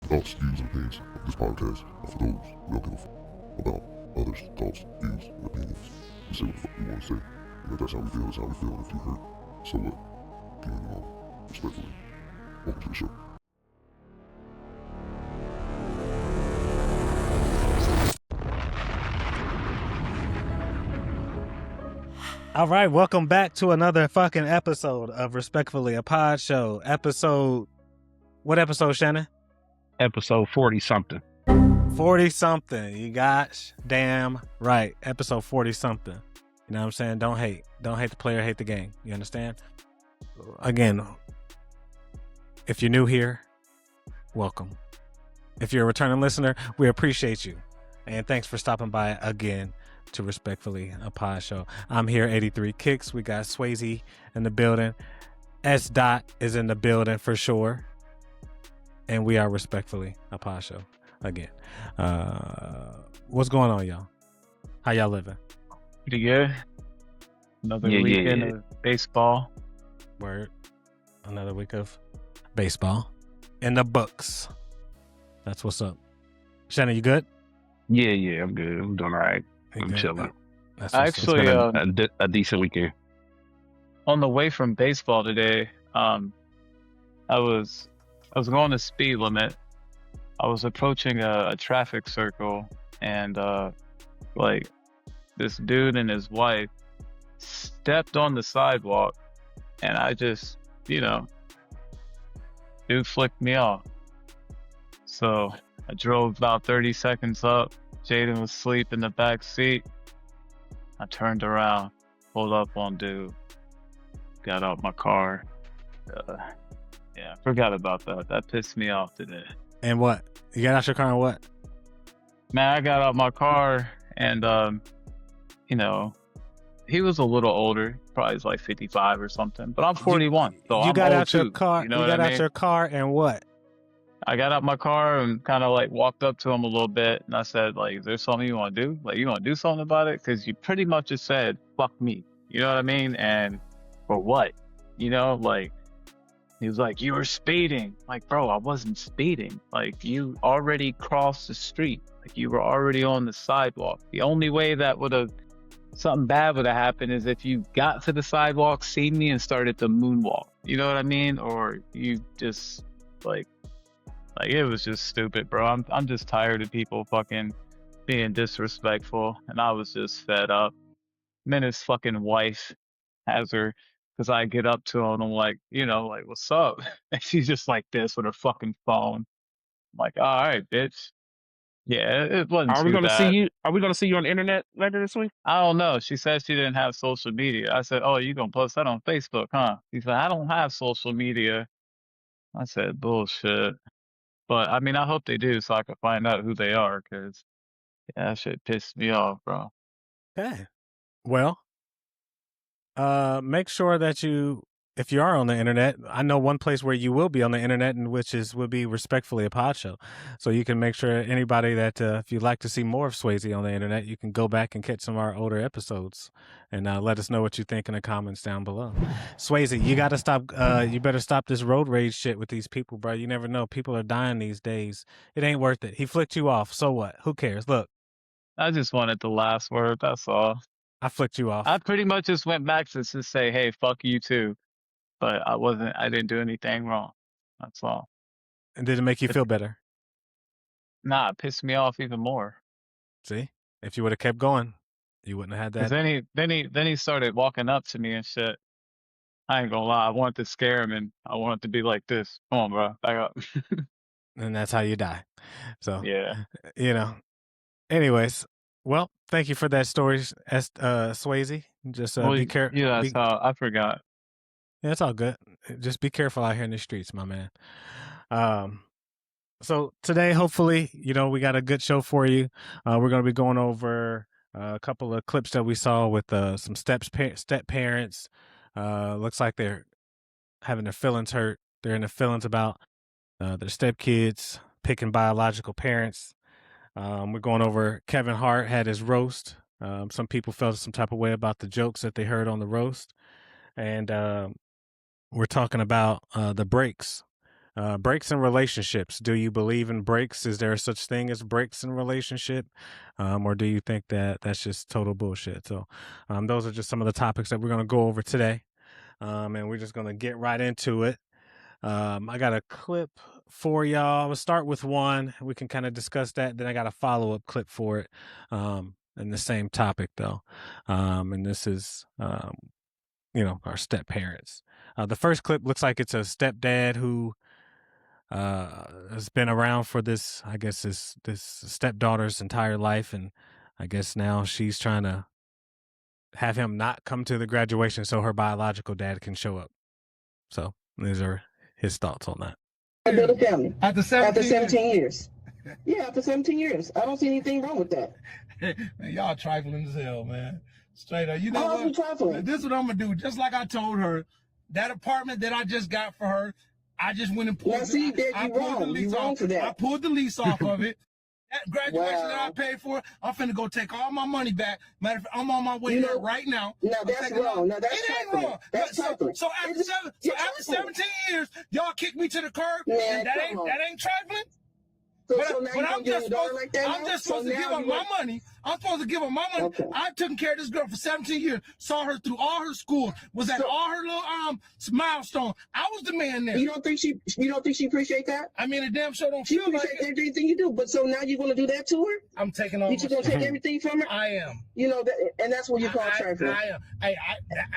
thoughts, views, and opinions of this podcast are for those who don't give a fuck about others' thoughts, views, and opinions. We say what the fuck we want to say. And if that's how we feel, that's how we feel. And if you hurt, so what? Keep moving on. Respectfully. Welcome to the show. All right, welcome back to another fucking episode of Respectfully, a pod show. What episode, Shannon? Episode 40-something. 40-something. You got damn right. Episode 40-something. You know what I'm saying? Don't hate. Don't hate the player, hate the game. You understand? Again, if you're new here, welcome. If you're a returning listener, we appreciate you. And thanks for stopping by again to Respectfully, a pod show. I'm here, 83 Kicks. We got Swayze in the building. S. Dot is in the building for sure. And we are Respectfully, a pod show again. What's going on, y'all? How y'all living? Pretty good. Another weekend of baseball. Word. Another week of baseball in the books. That's what's up. Shannon, you good? Yeah, I'm good. I'm doing all right. I'm chilling. That's Actually, a decent weekend. on the way from baseball today, I was going the speed limit. I was approaching a traffic circle, and like this dude and his wife stepped on the sidewalk, and I just, dude flicked me off. So I drove about 30 seconds up. Jaden was asleep in the back seat. I turned around, pulled up on dude, got out my car. Yeah, forgot about that. That pissed me off today. And what? You got out your car and what? Man, I got out my car and, he was a little older. Probably was like 55 or something. But I'm 41, so you I'm got old out your too, car. you know You what got I out mean? your car and what? I got out my car and kind of like walked up to him a little bit, and I said, like, is there something you want to do? Like, you want to do something about it? Because you pretty much just said, fuck me. You know what I mean? And for what? Like, he was like, you were speeding. Like, bro, I wasn't speeding. Like, you already crossed the street. Like, you were already on the sidewalk. The only way that something bad would have happened is if you got to the sidewalk, seen me, and started to moonwalk. You know what I mean? Or you just, like it was just stupid, bro. I'm just tired of people fucking being disrespectful, and I was just fed up. And then his fucking wife has her, because I get up to her and I'm like, like, what's up? And she's just like this with her fucking phone. I'm like, all right, bitch. Yeah, it wasn't Are we too gonna bad. see you? Are we gonna see you on the internet later this week? I don't know. She said she didn't have social media. I said, oh, you gonna post that on Facebook, huh? She said, I don't have social media. I said, bullshit. But I mean, I hope they do so I can find out who they are, because that shit pissed me off, bro. Okay. Well, make sure that if you are on the internet, I know one place where you will be on the internet, and would be Respectfully a pod show. So you can make sure anybody that if you'd like to see more of Swayze on the internet, you can go back and catch some of our older episodes and let us know what you think in the comments down below. Swayze, you gotta stop. You better stop this road rage shit with these people, bro. You never know. People are dying these days. It ain't worth it. He flicked you off. So what? Who cares? Look, I just wanted the last word. That's all. I flicked you off. I pretty much just went back to just say, hey, fuck you too. But I didn't do anything wrong. That's all. And did it make you feel better? Nah, it pissed me off even more. See, if you would have kept going, you wouldn't have had that. Because then he started walking up to me and shit. I ain't gonna lie, I wanted to scare him, and I wanted to be like this. Come on, bro, back up. And that's how you die. So Yeah. Anyways, well, thank you for that story, Swayze. Just be careful. Yeah, that's how I forgot. Yeah, it's all good. Just be careful out here in the streets, my man. So today, hopefully, we got a good show for you. We're going to be going over a couple of clips that we saw with some step parents. Looks like they're having their feelings hurt. They're in their feelings about their stepkids picking biological parents. We're going over Kevin Hart had his roast. Some people felt some type of way about the jokes that they heard on the roast. And we're talking about the breaks breaks in relationships. Do you believe in breaks? Is there such thing as breaks in relationship, or do you think that that's just total bullshit? So, those are just some of the topics that we're gonna go over today, and we're just gonna get right into it. I got a clip for y'all. We'll start with one. We can kind of discuss that. Then I got a follow-up clip for it, in the same topic though. And this is, our step parents. The first clip looks like it's a stepdad who has been around for this, I guess, this stepdaughter's entire life, and I guess now she's trying to have him not come to the graduation so her biological dad can show up. So these are his thoughts on that. I built a family after 17 years. Yeah, after 17 years. I don't see anything wrong with that. Man, y'all trifling as hell, man. Straight up. You know How are we what? trifling? This is what I'm gonna do. Just like I told her, that apartment that I just got for her, I just went and pulled. Now, see, Dad, I you pulled wrong. the lease You wrong off. for that. I pulled the lease off of it. That graduation Wow. that I paid for, I'm finna go take all my money back. Matter of fact, I'm on my way You there know- right now. No, I'm that's taking wrong. No, that's it ain't trifling. wrong. That's trifling. So after You're after trifling. 17 years, y'all kicked me to the curb, Man, and that come on. ain't trifling. So But, now but you're I'm going to just do your daughter supposed, like that I'm now? just So supposed to now give her you my want- money. I'm supposed to give her my money. Okay. I took care of this girl for 17 years. Saw her through all her schools. Was at So- all her little milestone. I was the man there. You don't think she appreciate that? I mean, the damn show don't She feel like appreciates it. everything you do. But so now you're going to do that to her? I'm taking all You my just going to shit. take everything from her? I am. You know, that, and that's what you call trifling. I am. I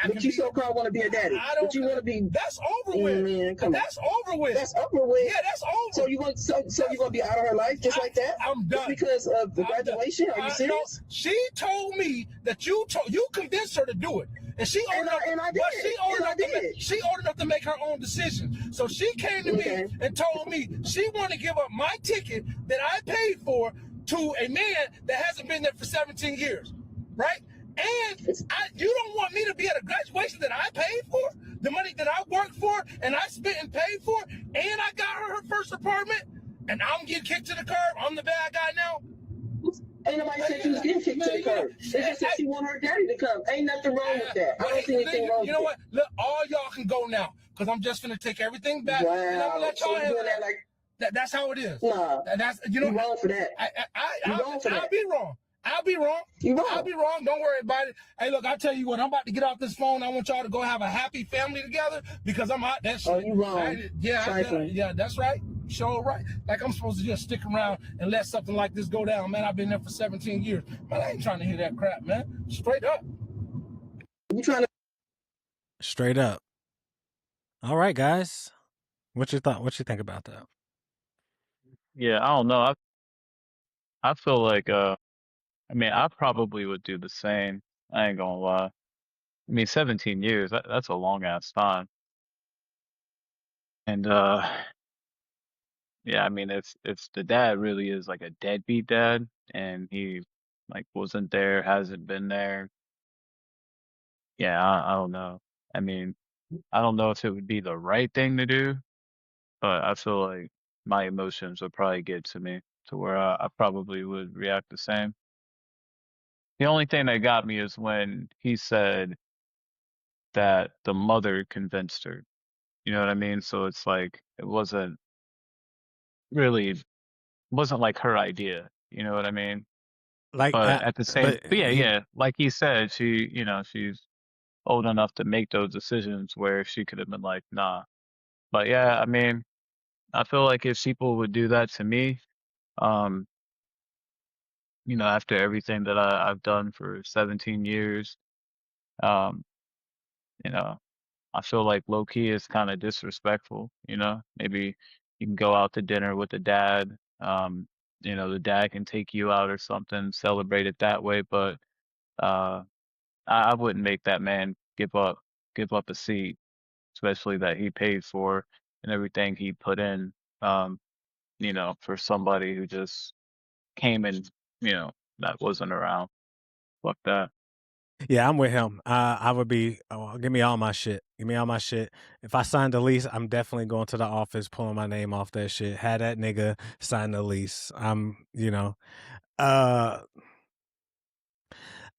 But can you be- so-called want to be a daddy. I don't. But you want to be... That's over with. Man, come on. That's over with. That's over with. Yeah, that's over. So you want so you're gonna be out of her life just like that? I'm Just done. because of the I'm done. graduation? Are you No, serious? she told me that you convinced her to do it, and she old And enough. I did. But she old And I enough to make, did. she old enough to make her own decision. So she came to Okay. me and told me she wanted to give up my ticket that I paid for to a man that hasn't been there for 17 years, right? And you don't want me to be at a graduation that I paid for, the money that I worked for and I spent and paid for, and I got her first apartment, and I'm getting kicked to the curb. I'm the bad guy now. Ain't nobody said you was getting kicked to the curb. It's just that she want her daddy to come. Ain't nothing wrong with that. I don't see anything wrong with You know it. what? Look, all y'all can go now, because I'm just gonna take everything back. Wow. And I'm gonna let So y'all you handle doing that like, that's how it is. nah, That's you wrong for that. You wrong for I'll that. be wrong. I'll be wrong. You wrong. I'll be wrong. Don't worry about it. Hey, look, I'll tell you what. I'm about to get off this phone. I want y'all to go have a happy family together because I'm out that shit. Oh, you wrong. Trifling. Yeah, that's right. Sure right. Like I'm supposed to just stick around and let something like this go down, man. I've been there for 17 years. Man, I ain't trying to hear that crap, man. Straight up. You trying to Straight up. All right, guys. What you think about that? Yeah, I don't know. I feel like I mean, I probably would do the same. I ain't gonna lie. I mean, 17 years, that's a long ass time. And yeah, I mean, if the dad really is like a deadbeat dad and he like wasn't there, hasn't been there, yeah, I don't know. I mean, I don't know if it would be the right thing to do, but I feel like my emotions would probably get to me to where I probably would react the same. The only thing that got me is when he said that the mother convinced her. You know what I mean? So it's like it wasn't like her idea. You know what I mean? Like, But at the same, but yeah, he- yeah, like he said, she's old enough to make those decisions where she could have been like, nah. But yeah, I mean, I feel like if people would do that to me, um, after everything that I've done for 17 years, um, you know, I feel like low key is kind of disrespectful, Maybe you can go out to dinner with the dad. The dad can take you out or something, celebrate it that way, but uh I wouldn't make that man give up a seat, especially that he paid for and everything he put in, for somebody who just came and, that wasn't around. Fuck that. Yeah, I'm with him. I would be, give me all my shit. Give me all my shit. If I signed the lease, I'm definitely going to the office, pulling my name off that shit. Had that nigga sign the lease.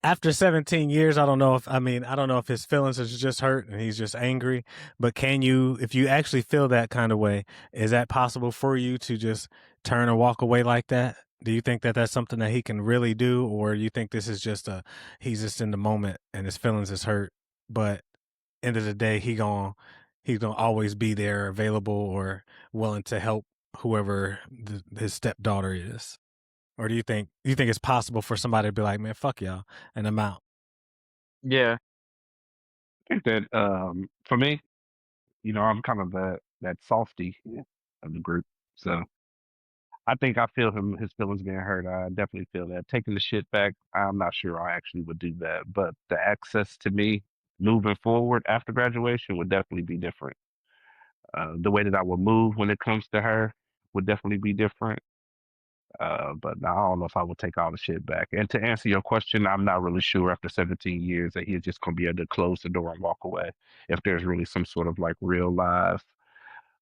after 17 years, I don't know if his feelings is just hurt and he's just angry. But if you actually feel that kind of way, is that possible for you to just turn and walk away like that? Do you think that that's something that he can really do, or do you think this is just he's just in the moment and his feelings is hurt, but end of the day he's gonna always be there, available or willing to help whoever his stepdaughter is? Or do you think it's possible for somebody to be like, man, fuck y'all, and I'm out? Yeah. I think that for me, I'm kind of that softy of the group. So I think I feel his feelings being hurt. I definitely feel that. Taking the shit back, I'm not sure I actually would do that. But the access to me moving forward after graduation would definitely be different. The way that I would move when it comes to her would definitely be different. But I don't know if I would take all the shit back. And to answer your question, I'm not really sure after 17 years that he's just going to be able to close the door and walk away. If there's really some sort of like real live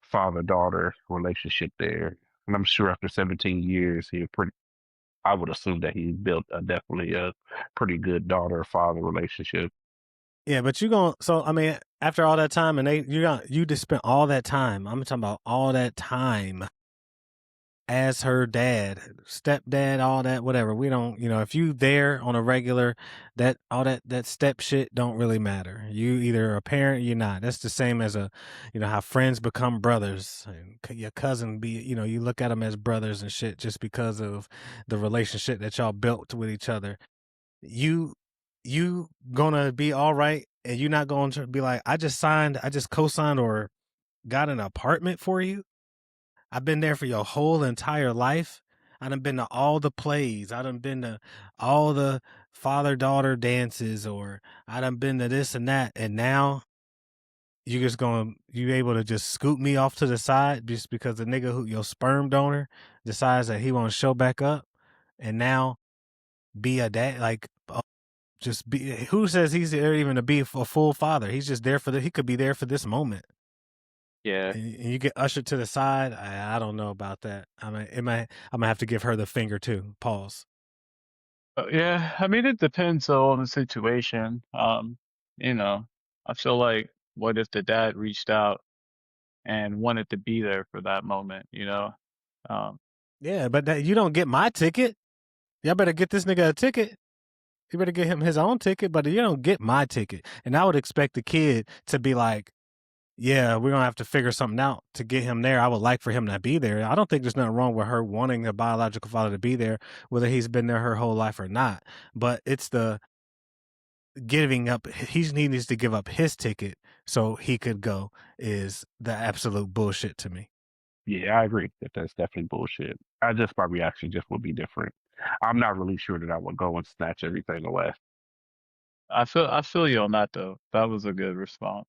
father-daughter relationship there. And I'm sure after 17 years, I would assume that he built definitely a pretty good daughter-father relationship. Yeah, but after all that time, and you just spent all that time. I'm talking about all that time as her dad, stepdad, all that, whatever. We don't, if you there on a regular, that all that step shit don't really matter. You either a parent, you're not. That's the same as how friends become brothers. And your cousin you look at them as brothers and shit just because of the relationship that y'all built with each other. You gonna be all right, and you're not going to be like, I just co-signed or got an apartment for you. I've been there for your whole entire life. I done been to all the plays. I done been to all the father-daughter dances, or I done been to this and that. And now you able to just scoop me off to the side just because the nigga your sperm donor decides that he won't show back up, and now be a dad, like, just be, who says he's there even to be a full father? He's just there he could be there for this moment. Yeah. And you get ushered to the side. I don't know about that. I'm gonna have to give her the finger too. Pause. Yeah. I mean, it depends on the situation. I feel like, what if the dad reached out and wanted to be there for that moment, Yeah, but you don't get my ticket. Y'all better get this nigga a ticket. You better get him his own ticket, but you don't get my ticket. And I would expect the kid to be like, yeah, we're going to have to figure something out to get him there. I would like for him to be there. I don't think there's nothing wrong with her wanting a biological father to be there, whether he's been there her whole life or not. But it's the giving up. He needs to give up his ticket so he could go is the absolute bullshit to me. Yeah, I agree that that's definitely bullshit. My reaction just would be different. I'm not really sure that I would go and snatch everything away. I feel you on that though. That was a good response.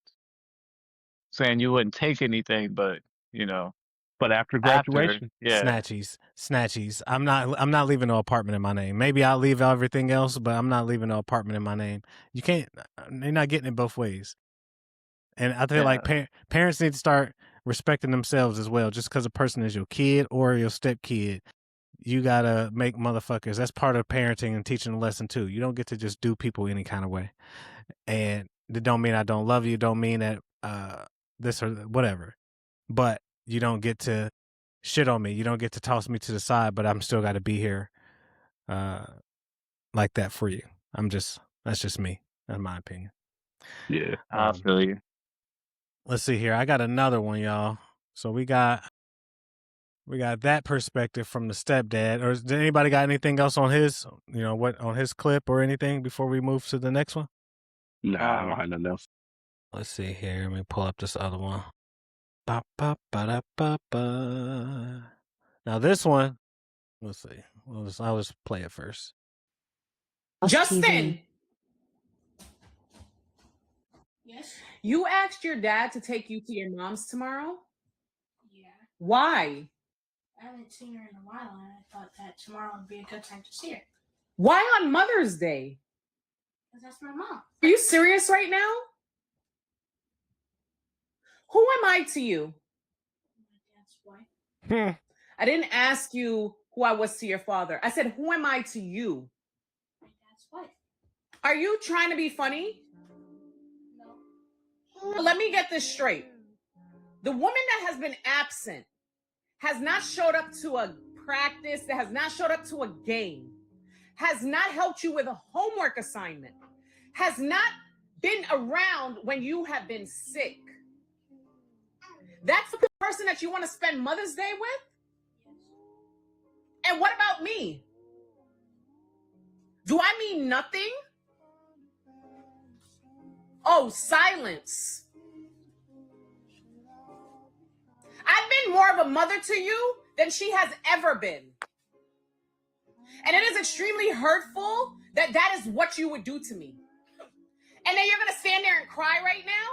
Saying you wouldn't take anything, but But after after, graduation, yeah. Snatchies. I'm not leaving no apartment in my name. Maybe I'll leave everything else, but I'm not leaving no apartment in my name. You can't. They're not getting it both ways. And I feel like parents need to start respecting themselves as well. Just because a person is your kid or your stepkid, you gotta make motherfuckers. That's part of parenting and teaching a lesson too. You don't get to just do people any kind of way. And that don't mean I don't love you. Don't mean that this or whatever. But you don't get to shit on me. You don't get to toss me to the side. But I'm still got to be here, like that for you. That's just me, in my opinion. yeah. I feel you. Let's see here. I got another one, y'all. So we got that perspective from the stepdad. Or did anybody got anything else on his, on his clip or anything before we move to the next one? Nah, I don't have nothing else. Let's see here. Let me pull up this other one. Ba, ba, ba, da, ba, ba. Now this one, let's see. I'll just play it first. Justin. Yes. You asked your dad to take you to your mom's tomorrow? Yeah. Why? I haven't seen her in a while, and I thought that tomorrow would be a good time to see her. Why on Mother's Day? Because that's my mom. Are you serious right now? Who am I to you? My dad's wife. I didn't ask you who I was to your father. I said, who am I to you? My dad's wife. Are you trying to be funny? No. Let me get this straight. The woman that has been absent has not showed up to a practice, that has not showed up to a game, has not helped you with a homework assignment, has not been around when you have been sick. That's the person that you want to spend Mother's Day with? And what about me? Do I mean nothing? Oh, silence. I've been more of a mother to you than she has ever been. And it is extremely hurtful that that is what you would do to me. And then you're going to stand there and cry right now?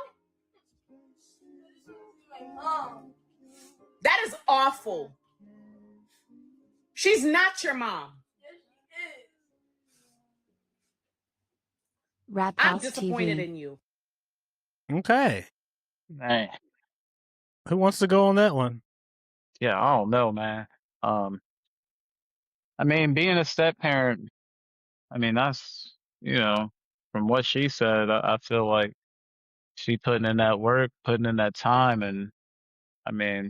That is awful. She's not your mom. Rap I'm House disappointed TV. in you. Okay. Man, Who wants to go on that one? yeah, I don't know, man. I mean, being a step parent, I mean, that's, from what she said, I feel like she putting in that work, putting in that time, and I mean,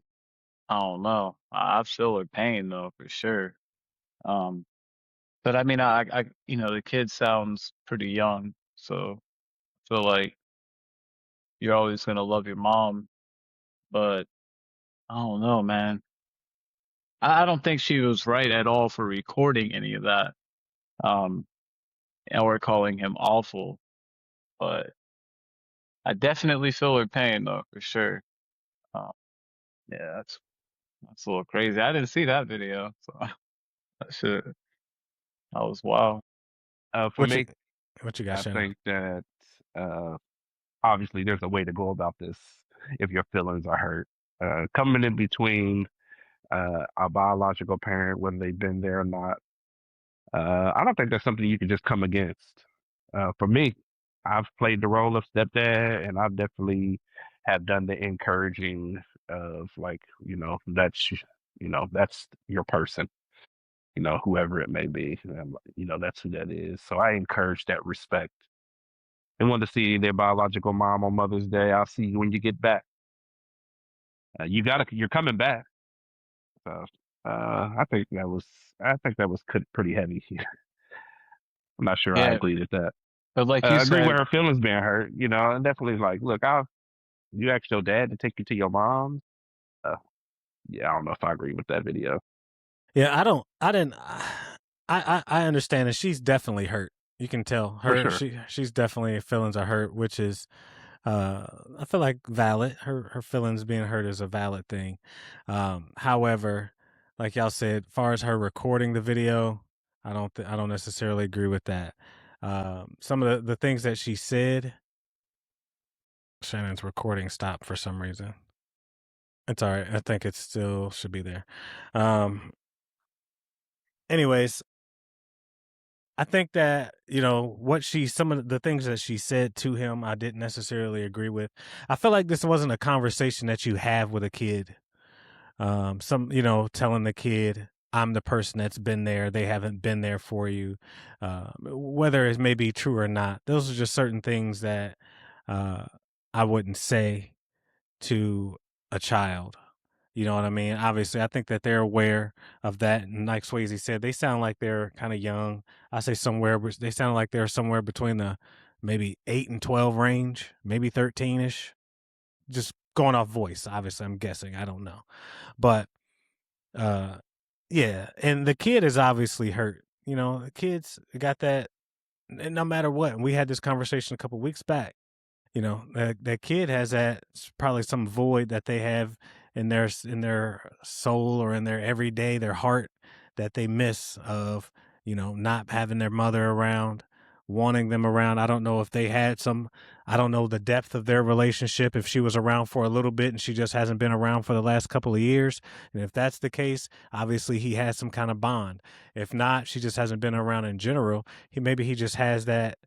I don't know. I feel her pain though, for sure. Um, but I mean, the kid sounds pretty young, so I feel like you're always gonna love your mom, but I don't know, man. I don't think she was right at all for recording any of that, um, or calling him awful, but I definitely feel her pain though, for sure. Um, yeah, that's a little crazy. I didn't see that video, so that shit, that was wild. For What you me, what you got, I Shannon? think that uh, obviously there's a way to go about this if your feelings are hurt. Coming in between a biological parent, whether they've been there or not, I don't think that's something you can just come against. For me, I've played the role of stepdad, and I definitely have done the encouraging of like, that's your person, whoever it may be, that's who that is. So I encourage that respect. They want to see their biological mom on Mother's Day. I'll see you when you get back. You're coming back. So I think that was pretty heavy. I'm not sure I Yeah, agree with that. but like you I agree with said, her feelings being hurt, and definitely like, look, you asked your dad to take you to your mom. Uh, yeah, I don't know if I agree with that video. Yeah, I didn't I understand and she's definitely hurt. You can tell For her sure. she's definitely feelings are hurt, which is I feel like valid. Her feelings being hurt is a valid thing. However, like y'all said, far as her recording the video, I don't necessarily agree with that. Some of the things that she said, Shannon's recording stopped for some reason. It's all right. I think it still should be there. Anyways, I think that, some of the things that she said to him, I didn't necessarily agree with. I feel like this wasn't a conversation that you have with a kid. Telling the kid, I'm the person that's been there. They haven't been there for you. Whether it may be true or not, those are just certain things that I wouldn't say to a child. You know what I mean? Obviously, I think that they're aware of that. And like Swayze said, they sound like they're kind of young. I say they sound like they're somewhere between the maybe 8 and 12 range, maybe 13-ish. Just going off voice, obviously, I'm guessing. I don't know. But yeah, and the kid is obviously hurt. The kids got that, and no matter what. And we had this conversation a couple weeks back. That kid has probably some void that they have in their soul or in their everyday, their heart, that they miss of, not having their mother around, wanting them around. I don't know if they had I don't know the depth of their relationship, if she was around for a little bit and she just hasn't been around for the last couple of years. And if that's the case, obviously he has some kind of bond. If not, she just hasn't been around in general. Maybe he just has that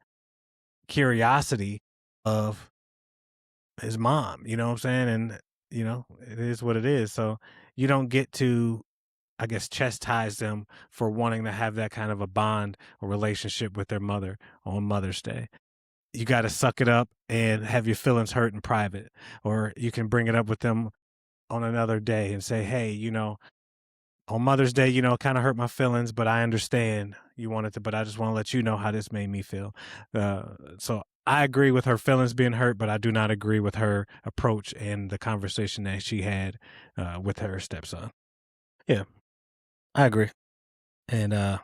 curiosity of his mom, you know what I'm saying? And, it is what it is. So you don't get to, I guess, chastise them for wanting to have that kind of a bond or relationship with their mother on Mother's Day. You got to suck it up and have your feelings hurt in private, or you can bring it up with them on another day and say, hey, on Mother's Day, kind of hurt my feelings, but I understand you wanted to, but I just want to let you know how this made me feel. So I agree with her feelings being hurt, but I do not agree with her approach and the conversation that she had with her stepson. Yeah, I agree. And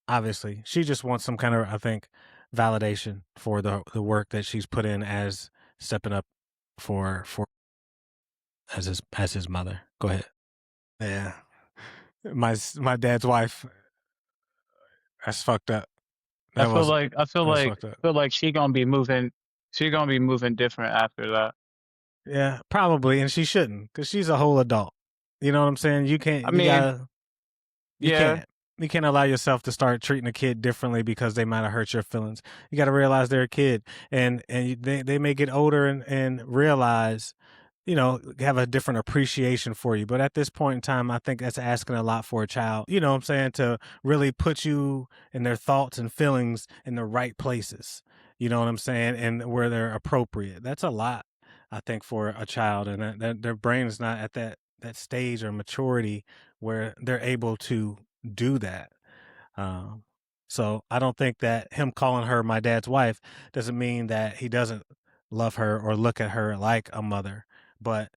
obviously, she just wants some kind of, I think, validation for the work that she's put in as stepping up for as his mother. Go ahead. Yeah. My dad's wife. That's fucked up. I feel That's fucked up. like she gonna be moving different after that. Yeah, probably, and she shouldn't, because she's a whole adult. You know what I'm saying? You can't. I You mean, gotta. You yeah, can't. You can't allow yourself to start treating a kid differently because they might have hurt your feelings. You got to realize they're a kid, and they may get older and realize, have a different appreciation for you. But at this point in time, I think that's asking a lot for a child. You know what I'm saying? To really put you and their thoughts and feelings in the right places. You know what I'm saying? And where they're appropriate. That's a lot, I think, for a child, and that their brain is not at that stage or maturity where they're able to do that. So I don't think that him calling her my dad's wife doesn't mean that he doesn't love her or look at her like a mother. But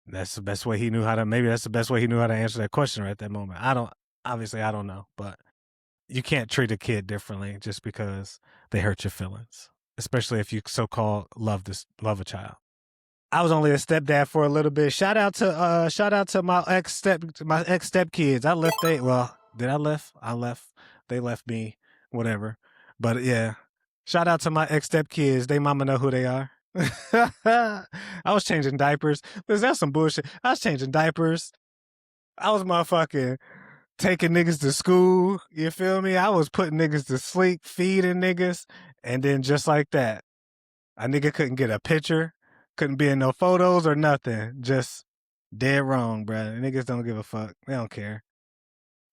that's the best way he knew how to. Maybe that's the best way he knew how to answer that question right at that moment. I don't know, but you can't treat a kid differently just because they hurt your feelings, especially if you so-called love a child. I was only a stepdad for a little bit. Shout out to my ex step kids. I left did I left? I left. They left me, whatever. But yeah. Shout out to my ex step kids. They mama know who they are. I was changing diapers. That's some bullshit. I was changing diapers. I was motherfucking taking niggas to school. You feel me? I was putting niggas to sleep, feeding niggas, and then just like that, a nigga couldn't get a picture, couldn't be in no photos or nothing. Just dead wrong, bruh. Niggas don't give a fuck. They don't care.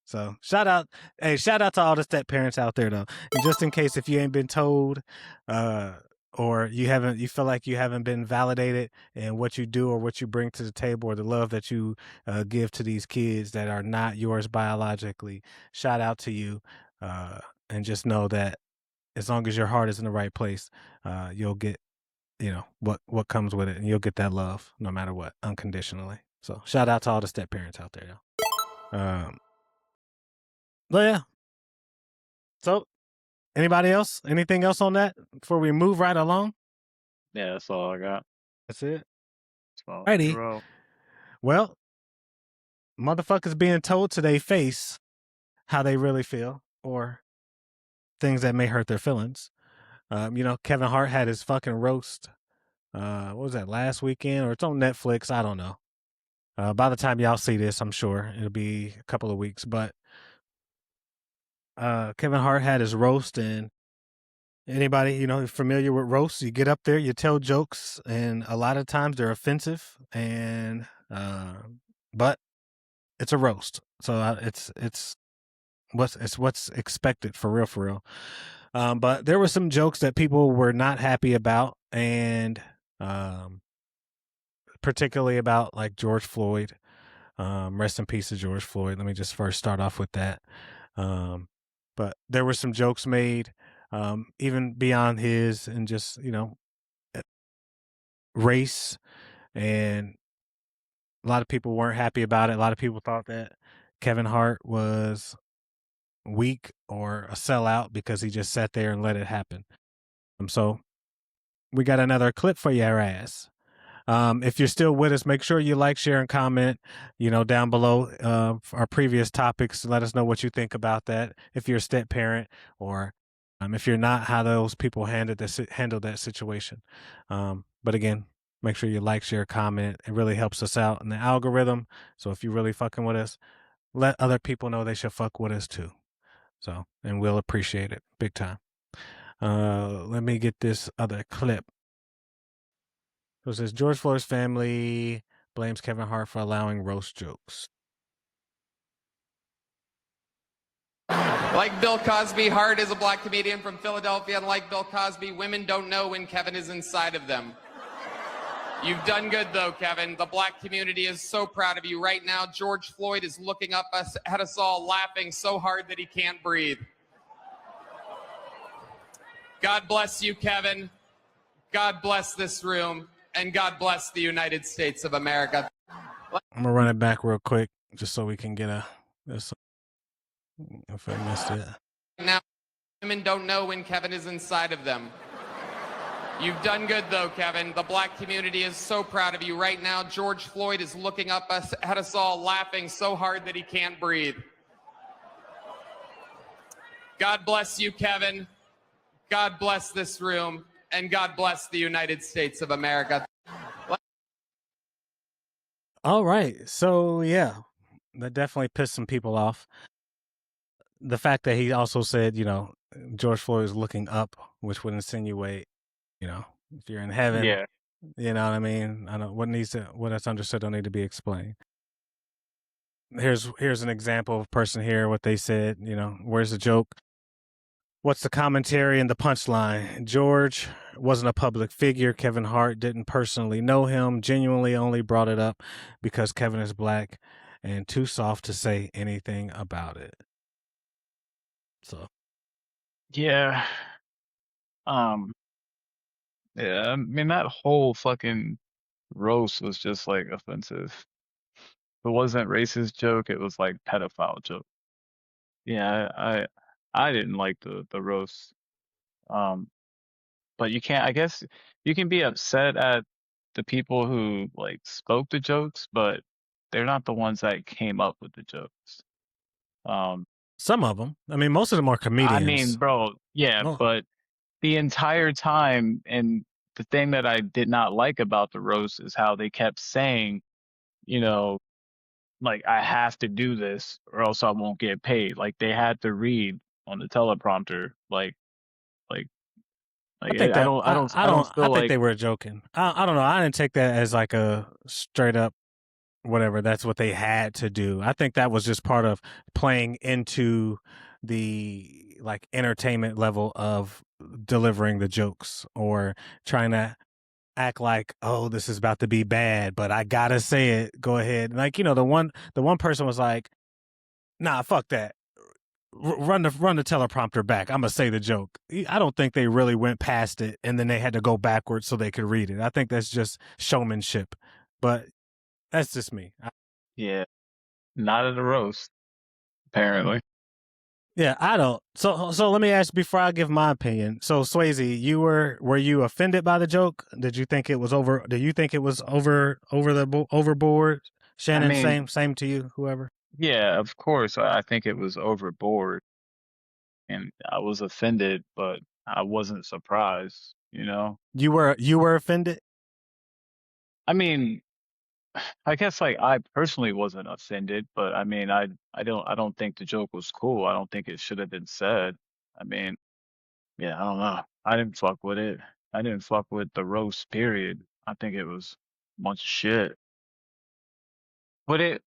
So shout out to all the step parents out there though. And just in case if you ain't been told, or you feel like you haven't been validated in what you do or what you bring to the table or the love that you give to these kids that are not yours biologically, shout out to you. And just know that as long as your heart is in the right place, you'll get, what comes with it, and you'll get that love no matter what, unconditionally. So shout out to all the step parents out there. But yeah. So anybody else? Anything else on that before we move right along? yeah, that's all I got. That's it. So, Righty. Well, motherfuckers being told to their face how they really feel or things that may hurt their feelings. Kevin Hart had his fucking roast. What was that, last weekend? Or it's on Netflix. I don't know. By the time y'all see this, I'm sure it'll be a couple of weeks. But Kevin Hart had his roast, and anybody, familiar with roasts, you get up there, you tell jokes, and a lot of times they're offensive, and but it's a roast. So it's what's expected for real. But there were some jokes that people were not happy about, and particularly about like George Floyd. Rest in peace to George Floyd. Let me just first start off with that. But there were some jokes made, even beyond his, and just, race, and a lot of people weren't happy about it. A lot of people thought that Kevin Hart was weak or a sellout because he just sat there and let it happen. So we got another clip for your ass. If you're still with us, make sure you like, share, and comment, down below our previous topics. Let us know what you think about that. If you're a step parent, or if you're not, how those people handled that situation. But again, make sure you like, share, comment. It really helps us out in the algorithm. So if you're really fucking with us, let other people know they should fuck with us too. So, and we'll appreciate it big time. Let me get this other clip. So it says George Floyd's family blames Kevin Hart for allowing roast jokes. Like Bill Cosby, Hart is a black comedian from Philadelphia, and like Bill Cosby, women don't know when Kevin is inside of them. You've done good, though, Kevin. The black community is so proud of you. Right now, George Floyd is looking up at us all, laughing so hard that he can't breathe. God bless you, Kevin. God bless this room. And God bless the United States of America. I'm going to run it back real quick just so we can get if I missed it. Now, women don't know when Kevin is inside of them. You've done good, though, Kevin. The black community is so proud of you. Right now, George Floyd is looking up at us all, laughing so hard that he can't breathe. God bless you, Kevin. God bless this room. And God bless the United States of America. All right. So, yeah, that definitely pissed some people off. The fact that he also said, George Floyd is looking up, which would insinuate, if you're in heaven, Yeah. you know what I mean? I know what that's understood don't need to be explained. Here's an example of a person here, what they said, where's the joke? What's the commentary and the punchline? George wasn't a public figure. Kevin Hart didn't personally know him, genuinely only brought it up because Kevin is black and too soft to say anything about it. So. Yeah. Yeah, I mean, that whole fucking roast was just like offensive. It wasn't racist joke, it was like pedophile joke. Yeah, I didn't like the roast. But I guess you can be upset at the people who like spoke the jokes, but they're not the ones that came up with the jokes. Some of them. I mean, most of them are comedians. I mean, bro, yeah, but the entire time, and the thing that I did not like about the roast is how they kept saying, like, I have to do this or else I won't get paid. Like, they had to read on the teleprompter, I think they were joking. I don't know. I didn't take that as like a straight up whatever. That's what they had to do. I think that was just part of playing into the like entertainment level of delivering the jokes or trying to act like, oh, this is about to be bad, but I gotta say it. Go ahead. Like, the one person was like, nah, fuck that. Run the teleprompter back. I'm gonna say the joke. I don't think they really went past it and then they had to go backwards so they could read it. I think that's just showmanship, but that's just me. Yeah, not at a roast, apparently. Yeah, I don't. So let me ask before I give my opinion. So Swayze, were you offended by the joke? Did you think it was over? Do you think it was overboard? Shannon, I mean, same to you, whoever. Yeah, of course. I think it was overboard, and I was offended, but I wasn't surprised. You were offended. I mean, I guess like I personally wasn't offended, but I mean, I don't think the joke was cool. I don't think it should have been said. I mean, yeah, I don't know. I didn't fuck with it. I didn't fuck with the roast, period. I think it was a bunch of shit. Would it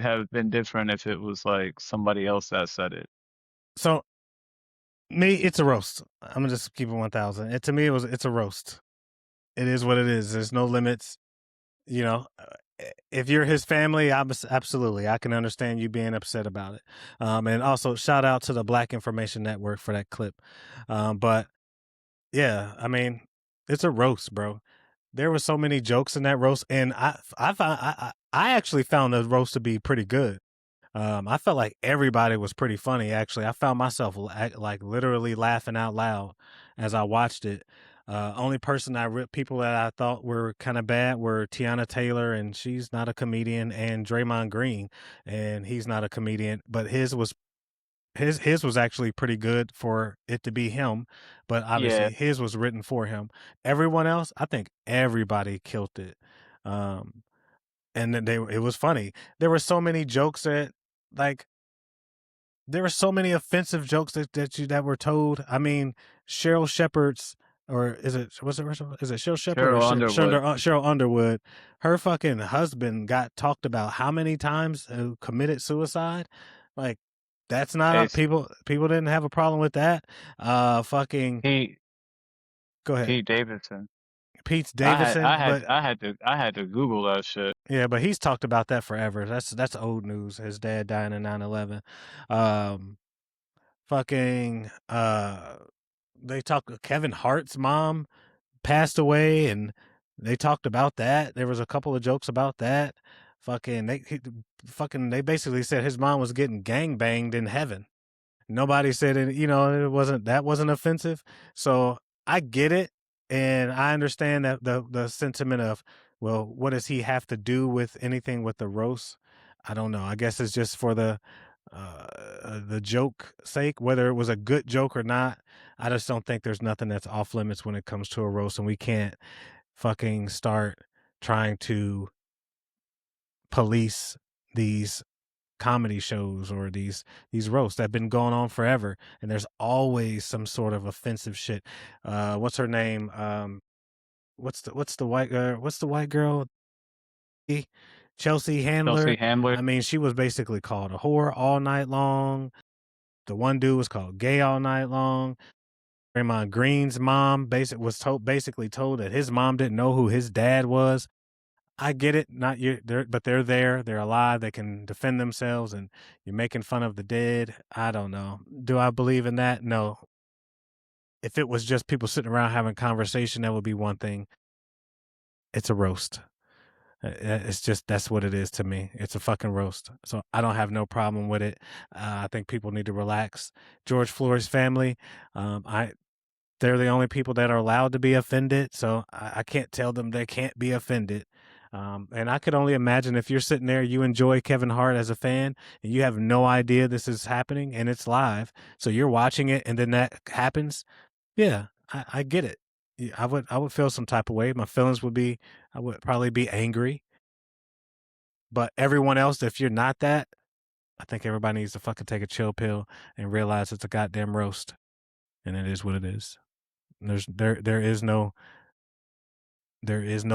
have been different if it was like somebody else that said it? So, me, it's a roast. I'm gonna just keep it 1,000. To me, it's a roast. It is what it is. There's no limits. If you're his family, absolutely, I can understand you being upset about it. And also, shout out to the Black Information Network for that clip. But yeah, I mean, it's a roast, bro. There were so many jokes in that roast, and I actually found the roast to be pretty good. I felt like everybody was pretty funny. Actually, I found myself like literally laughing out loud as I watched it. Only people that I thought were kind of bad were Tiana Taylor, and she's not a comedian, and Draymond Green, and he's not a comedian, but his was actually pretty good for it to be him, but obviously his was written for him. Everyone else, I think everybody killed it. And then it was funny. There were so many jokes there were so many offensive jokes that were told. I mean, Cheryl Shepard's, or is it Cheryl Shepard or Cheryl Underwood? Her fucking husband got talked about how many times who committed suicide? Like that's not Hey, a, people didn't have a problem with that. Fucking Pete go ahead. Pete Davidson. Pete's Davidson, but I had to Google that shit. yeah, but he's talked about that forever. That's old news. His dad dying in 9/11. Fucking they talked. Kevin Hart's mom passed away, and they talked about that. There was a couple of jokes about that. They basically said his mom was getting gang banged in heaven. Nobody said it. It wasn't offensive. So I get it, and I understand that the sentiment of, well, what does he have to do with anything with the roast? I don't know. I guess it's just for the joke sake, whether it was a good joke or not. I just don't think there's nothing that's off limits when it comes to a roast, and we can't fucking start trying to police these comedy shows or these roasts that have been going on forever, and there's always some sort of offensive shit. What's her name? What's the white girl? Chelsea Handler. Chelsea Handler. I mean, she was basically called a whore all night long. The one dude was called gay all night long. Draymond Green's mom basically told that his mom didn't know who his dad was. I get it, not you, but they're there, they're alive, they can defend themselves, and you're making fun of the dead. I don't know. Do I believe in that? No. If it was just people sitting around having conversation, that would be one thing. It's a roast. It's just, that's what it is to me. It's a fucking roast. So I don't have no problem with it. I think people need to relax. George Floyd's family, they're the only people that are allowed to be offended. So I can't tell them they can't be offended. And I could only imagine if you're sitting there, you enjoy Kevin Hart as a fan, and you have no idea this is happening and it's live. So you're watching it, and then that happens. Yeah, I get it. Yeah, I would feel some type of way. My feelings would be, I would probably be angry. But everyone else, if you're not that, I think everybody needs to fucking take a chill pill and realize it's a goddamn roast, and it is what it is. There is no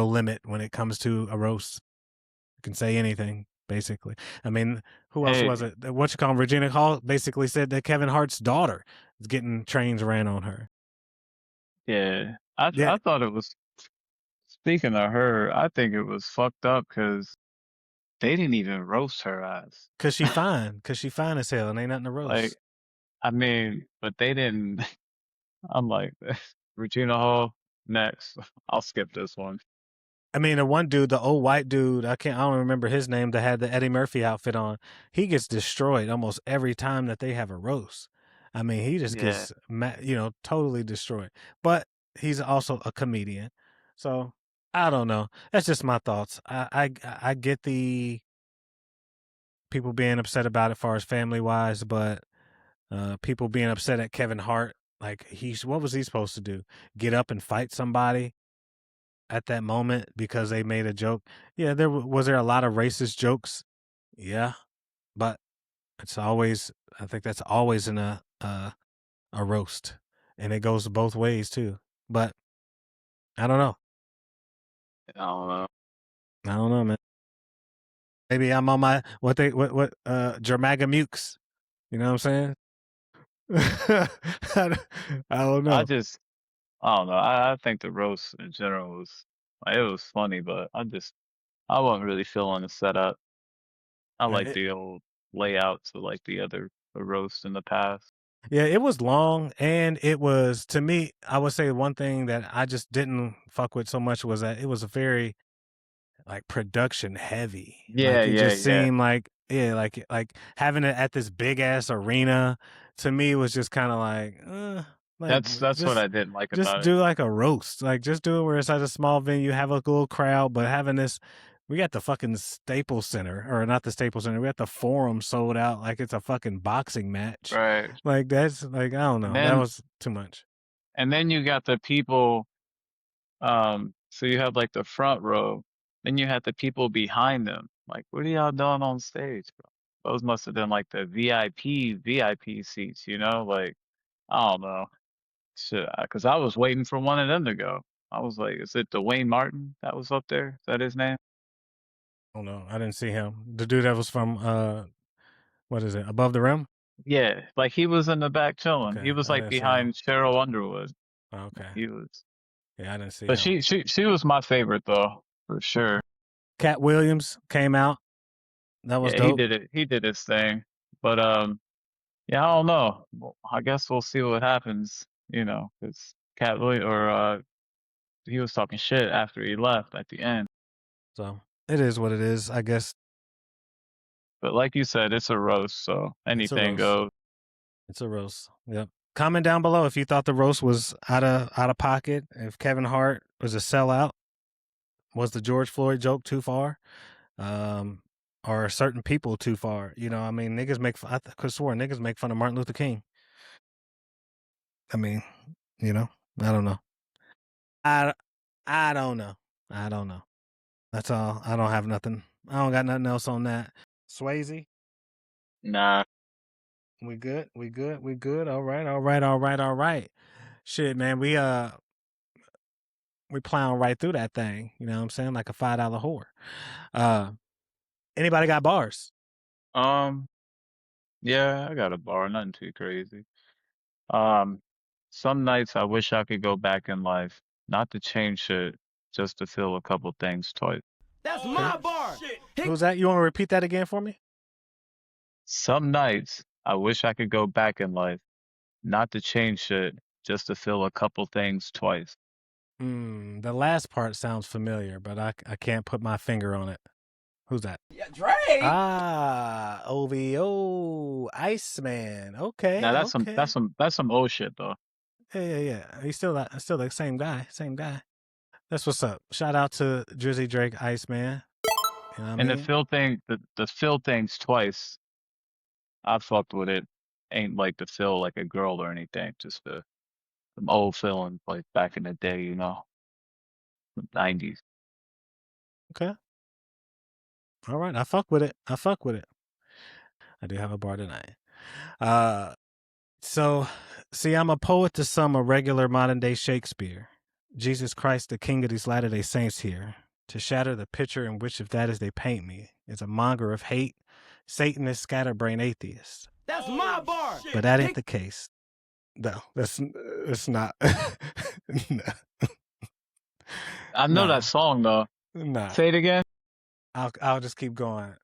limit when it comes to a roast. You can say anything, basically. I mean, who else was it? Regina Hall basically said that Kevin Hart's daughter is getting trains ran on her. Yeah. Yeah. I thought it was, speaking of her, I think it was fucked up because they didn't even roast her ass. Cause she fine. Cause she fine as hell and ain't nothing to roast. Like, I mean, but they didn't. I'm like, Regina Hall, next. I'll skip this one. I mean, the one dude, the old white dude, I don't remember his name, that had the Eddie Murphy outfit on. He gets destroyed almost every time that they have a roast. I mean, he just gets, totally destroyed. But he's also a comedian, so I don't know. That's just my thoughts. I get the people being upset about it, as far as family wise, but people being upset at Kevin Hart, like what was he supposed to do? Get up and fight somebody at that moment because they made a joke? Yeah, was there a lot of racist jokes? Yeah, but it's always, I think that's always in a roast, and it goes both ways too. But I don't know. I don't know. I don't know, man. Maybe I'm on my Jermagamukes. You know what I'm saying? I don't know. I don't know. I think the roast in general was, it was funny, but I wasn't really feeling the setup. I like the old layouts of like the roast in the past. Yeah, it was long, and it was, to me, I would say one thing that I just didn't fuck with so much was that it was a very, like, production heavy. Yeah, like, it yeah, just yeah. seemed like, yeah, like having it at this big ass arena, to me was just kind of like That's what I didn't like just about it. do like a roast, like just do it where it's at a small venue, have a little crowd, but having this, we got the fucking Staples Center, or not the Staples Center, we got the Forum sold out like it's a fucking boxing match. Right. Like that's like, I don't know, that was too much. And then you got the people, so you have like the front row, then you had the people behind them. Like, what are y'all doing on stage, bro? Those must have been like the VIP seats, Like, I don't know. Shit, because I was waiting for one of them to go. I was like, is it Dwayne Martin that was up there? Is that his name? Oh no, I didn't see him. The dude that was from What is it? Above the rim? Yeah, like he was in the back chilling. Okay, He was I like didn't see behind him. Cheryl Underwood. Okay. He was, Yeah, I didn't see but him. she was my favorite though, for sure. Cat Williams came out. That was Yeah, dope. he did his thing. But yeah, I don't know. Well, I guess we'll see what happens, you know, because Cat Williams he was talking shit after he left at the end. So it is what it is, I guess. But like you said, it's a roast, so anything goes. It's a roast. Yep. Comment down below if you thought the roast was out of pocket. If Kevin Hart was a sellout, was the George Floyd joke too far, or certain people too far? You know, I mean, niggas make. I could swear niggas make fun of Martin Luther King. I mean, you know, I don't know. I don't know. I don't know. That's all. I don't have nothing. I don't got nothing else on that. Swayze. Nah. We good. We good. We good. All right. All right. All right. All right. Shit, man. We plowing right through that thing. You know what I'm saying? Like a $5 whore. Anybody got bars? Yeah, I got a bar, nothing too crazy. Some nights I wish I could go back in life, not to change shit, just to feel a couple things twice. That's my bar. Who's that? You want to repeat that again for me? Some nights I wish I could go back in life, not to change shit, just to feel a couple things twice. The last part sounds familiar, but I can't put my finger on it. Who's that? Yeah, Drake. OVO, Iceman. Okay. Now okay. that's some old shit though. Yeah. He's still the same guy. That's what's up. Shout out to Drizzy Drake, Iceman. You know what I mean? The feel things twice. I fucked with it. Ain't like to feel like a girl or anything. Just some old feeling like back in the day, you know, the 90s. Okay. All right. I fuck with it. I do have a bar tonight. So, see, I'm a poet to some, a regular modern day Shakespeare. Jesus Christ, the King of these Latter-day Saints here, to shatter the picture in which, if that is they paint me, is a monger of hate, Satanist, scatterbrain atheist. That's my bar. But that ain't the case. No, that's not. No. I know that song though. Nah. Say it again. I'll just keep going.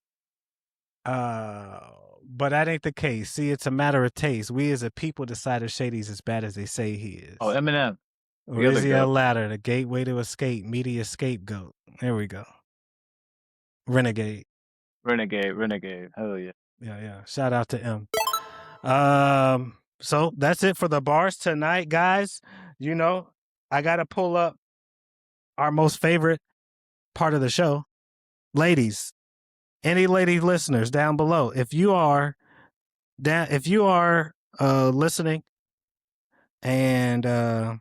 But that ain't the case. See, it's a matter of taste. We as a people decide if Shady's as bad as they say he is. Oh, Eminem. Or is he a ladder, the gateway to escape, media scapegoat? There we go. Renegade. Hell yeah. Yeah. Shout out to M. So that's it for the bars tonight, guys. You know, I gotta pull up our most favorite part of the show. Ladies, any lady listeners down below, if you are listening and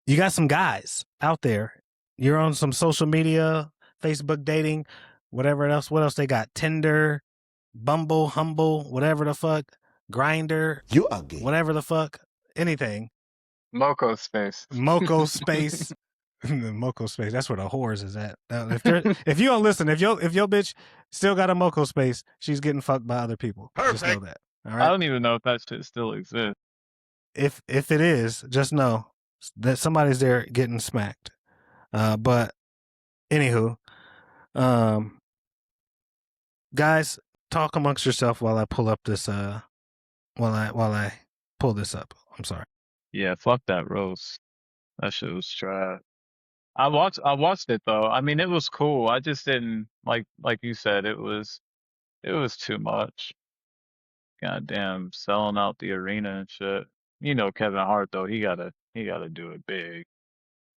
you got some guys out there, you're on some social media, Facebook dating, whatever else. What else they got? Tinder, Bumble, Humble, whatever the fuck, Grinder, you ugly, whatever the fuck, anything. Moco Space. Moco Space. Moco Space. That's where the whores is at. If you don't listen, if your bitch still got a Moco Space, she's getting fucked by other people. Perfect. Just know that. All right. I don't even know if that shit still exists. If it is, just know that somebody's there getting smacked. But anywho, guys, talk amongst yourself while I pull up this. While I pull this up. I'm sorry. Yeah, fuck that roast. That shit was trash. I watched it though. I mean, it was cool. I just didn't like you said, it was too much. Goddamn, selling out the arena and shit. You know, Kevin Hart though, he gotta do it big.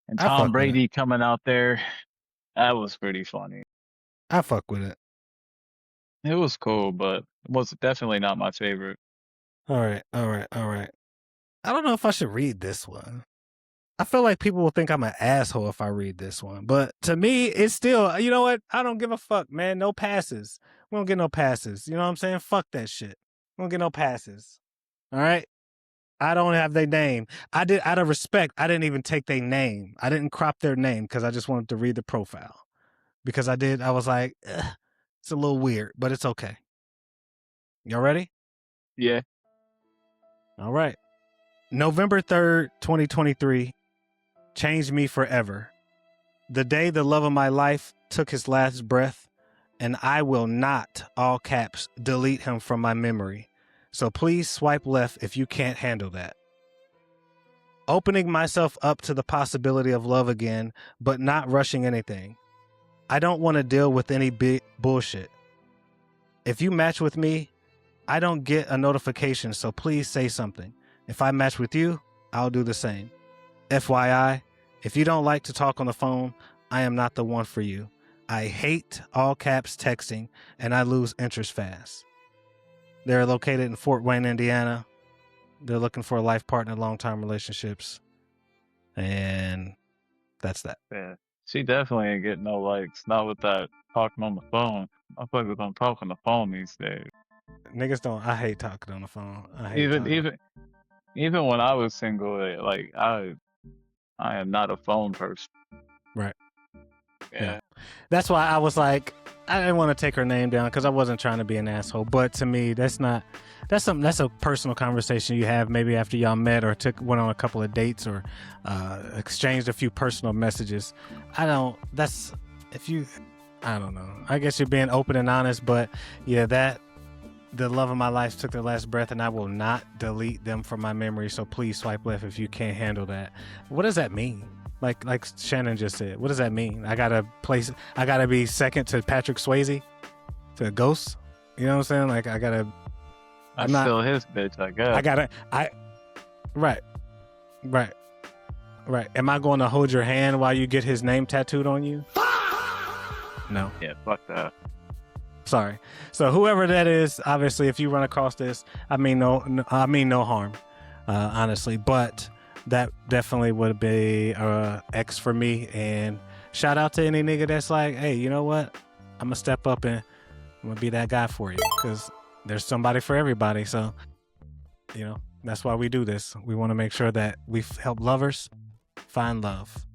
And Tom Brady coming out there, that was pretty funny. I fuck with it. It was cool, but it was definitely not my favorite. All right. I don't know if I should read this one. I feel like people will think I'm an asshole if I read this one. But to me, it's still, you know what? I don't give a fuck, man. No passes. We don't get no passes. You know what I'm saying? Fuck that shit. We don't get no passes. All right? I don't have their name. Out of respect, I didn't even take their name. I didn't crop their name because I just wanted to read the profile. Because I was like, it's a little weird, but it's okay. Y'all ready? Yeah. All right. November 3rd, 2023 changed me forever. The day the love of my life took his last breath, and I will not, all caps, delete him from my memory. So please swipe left if you can't handle that. Opening myself up to the possibility of love again, but not rushing anything. I don't want to deal with any big bullshit. If you match with me, I don't get a notification, so please say something. If I match with you, I'll do the same. FYI, if you don't like to talk on the phone, I am not the one for you. I hate all caps texting, and I lose interest fast. They're located in Fort Wayne, Indiana. They're looking for a life partner, long-term relationships. And that's that. Yeah. She definitely ain't getting no likes. Not with that talking on the phone. Motherfuckers don't talk on the phone these days. Niggas don't. I hate talking on the phone. I hate talking. Even when I was single, like I am not a phone person. Right. Yeah. That's why I was like, I didn't want to take her name down because I wasn't trying to be an asshole. But to me, that's a personal conversation you have maybe after y'all met or went on a couple of dates or exchanged a few personal messages. I don't know. I guess you're being open and honest, but yeah, the love of my life took their last breath, and I will not delete them from my memory. So please swipe left if you can't handle that. What does that mean? Like Shannon just said, what does that mean? I gotta be second to Patrick Swayze, to Ghost. You know what I'm saying? Like I'm still his bitch, I guess. Right. Am I going to hold your hand while you get his name tattooed on you? No. Yeah, fuck that. Sorry. So whoever that is, obviously, if you run across this, I mean no harm, honestly. But that definitely would be X for me. And shout out to any nigga that's like, hey, you know what? I'm gonna step up and I'm gonna be that guy for you, because there's somebody for everybody. So, you know, that's why we do this. We want to make sure that we help lovers find love.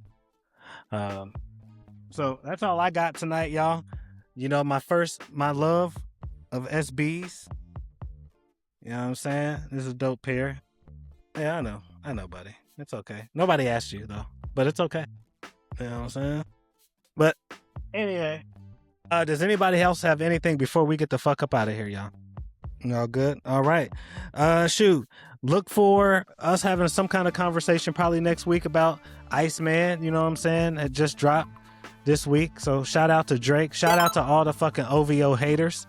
So that's all I got tonight, y'all. You know, my love of SBs. You know what I'm saying? This is a dope pair. Yeah, I know, buddy. It's okay. Nobody asked you though, but it's okay. You know what I'm saying? But anyway, does anybody else have anything before we get the fuck up out of here, y'all? All good? All right. Shoot. Look for us having some kind of conversation probably next week about Iceman. You know what I'm saying? It just dropped this week. So shout out to Drake. Shout out to all the fucking OVO haters.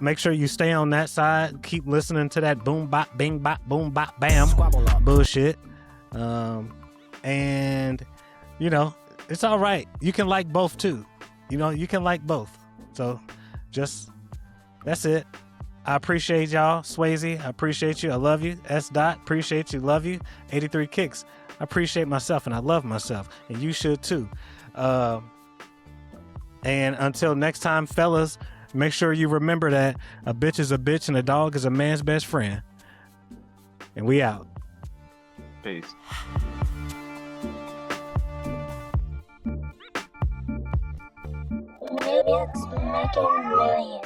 Make sure you stay on that side. Keep listening to that boom bop, bing bop, boom bop, bam bullshit. And you know, it's all right. You can like both too. You know, you can like both. So just, that's it. I appreciate y'all. Swayze, I appreciate you. I love you. S. Dot, appreciate you. Love you. 83 Kicks, I appreciate myself and I love myself. And you should too. And until next time, fellas, make sure you remember that a bitch is a bitch and a dog is a man's best friend. And we out. Peace. Millions making millions.